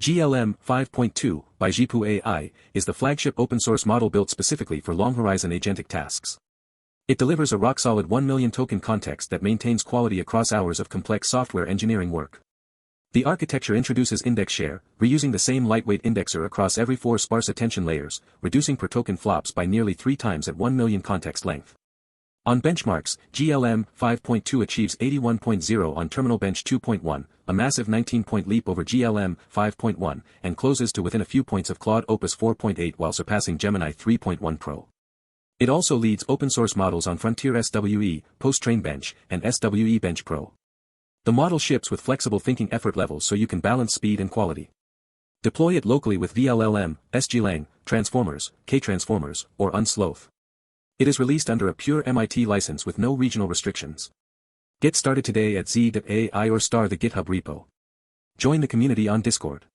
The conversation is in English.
GLM-5.2, by Zhipu AI, is the flagship open-source model built specifically for long-horizon agentic tasks. It delivers a rock-solid 1 million token context that maintains quality across hours of complex software engineering work. The architecture introduces IndexShare, reusing the same lightweight indexer across every 4 sparse attention layers, reducing per-token flops by nearly 3 times at 1 million context length. On benchmarks, GLM-5.2 achieves 81.0 on Terminal Bench 2.1, a massive 19-point leap over GLM-5.1, and closes to within a few points of Claude Opus 4.8 while surpassing Gemini 3.1 Pro. It also leads open-source models on FrontierSWE, PostTrainBench, and SWE-Bench Pro. The model ships with flexible thinking effort levels so you can balance speed and quality. Deploy it locally with vLLM, SGLang, Transformers, KTransformers, or Unsloth. It is released under a pure MIT license with no regional restrictions. Get started today at Zhipu AI or star the GitHub repo. Join the community on Discord.